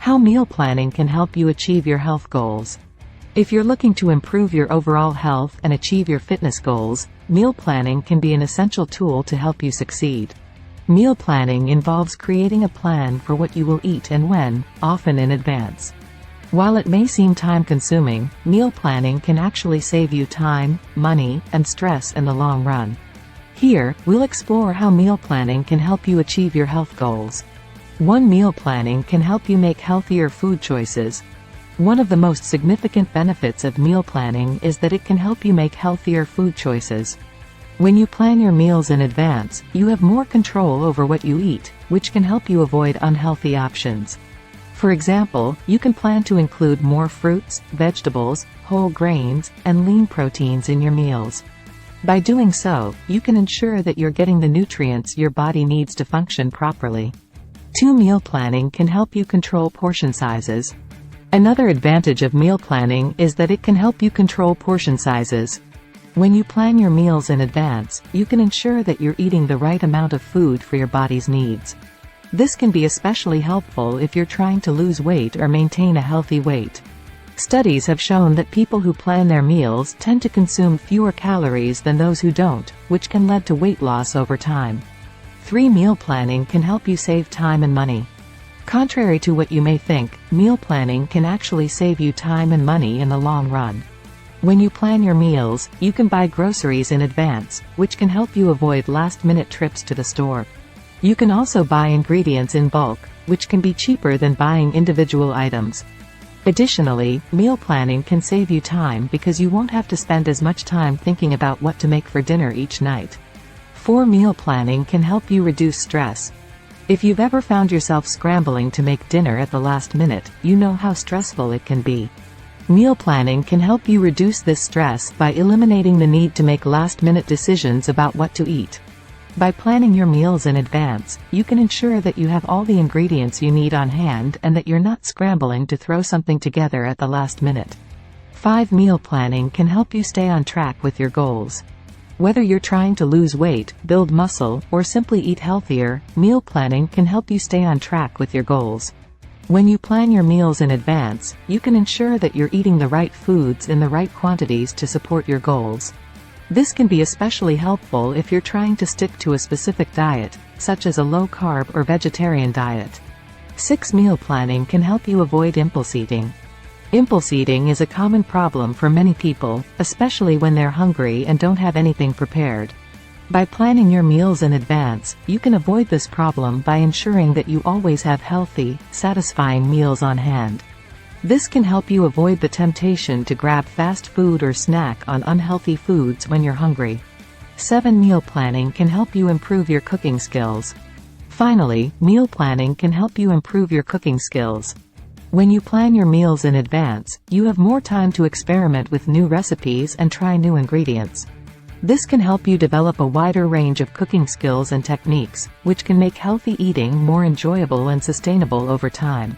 How meal planning can help you achieve your health goals. If you're looking to improve your overall health and achieve your fitness goals, meal planning can be an essential tool to help you succeed. Meal planning involves creating a plan for what you will eat and when, often in advance. While it may seem time-consuming, meal planning can actually save you time, money, and stress in the long run. Here, we'll explore how meal planning can help you achieve your health goals. 1. Meal planning can help you make healthier food choices. One of the most significant benefits of meal planning is that it can help you make healthier food choices. When you plan your meals in advance, you have more control over what you eat, which can help you avoid unhealthy options. For example, you can plan to include more fruits, vegetables, whole grains, and lean proteins in your meals. By doing so, you can ensure that you're getting the nutrients your body needs to function properly. 2. Meal planning can help you control portion sizes. Another advantage of meal planning is that it can help you control portion sizes. When you plan your meals in advance, you can ensure that you're eating the right amount of food for your body's needs. This can be especially helpful if you're trying to lose weight or maintain a healthy weight. Studies have shown that people who plan their meals tend to consume fewer calories than those who don't, which can lead to weight loss over time. 3. Meal planning can help you save time and money. Contrary to what you may think, meal planning can actually save you time and money in the long run. When you plan your meals, you can buy groceries in advance, which can help you avoid last-minute trips to the store. You can also buy ingredients in bulk, which can be cheaper than buying individual items. Additionally, meal planning can save you time because you won't have to spend as much time thinking about what to make for dinner each night. 4. Meal planning can help you reduce stress. If you've ever found yourself scrambling to make dinner at the last minute, you know how stressful it can be. Meal planning can help you reduce this stress by eliminating the need to make last-minute decisions about what to eat. By planning your meals in advance, you can ensure that you have all the ingredients you need on hand and that you're not scrambling to throw something together at the last minute. 5. Meal planning can help you stay on track with your goals. Whether you're trying to lose weight, build muscle, or simply eat healthier, meal planning can help you stay on track with your goals. When you plan your meals in advance, you can ensure that you're eating the right foods in the right quantities to support your goals. This can be especially helpful if you're trying to stick to a specific diet, such as a low-carb or vegetarian diet. 6. Meal planning can help you avoid impulse eating. Impulse eating is a common problem for many people, especially when they're hungry and don't have anything prepared. By planning your meals in advance, you can avoid this problem by ensuring that you always have healthy, satisfying meals on hand. This can help you avoid the temptation to grab fast food or snack on unhealthy foods when you're hungry. 7. Meal planning can help you improve your cooking skills. Finally, meal planning can help you improve your cooking skills. When you plan your meals in advance, you have more time to experiment with new recipes and try new ingredients. This can help you develop a wider range of cooking skills and techniques, which can make healthy eating more enjoyable and sustainable over time.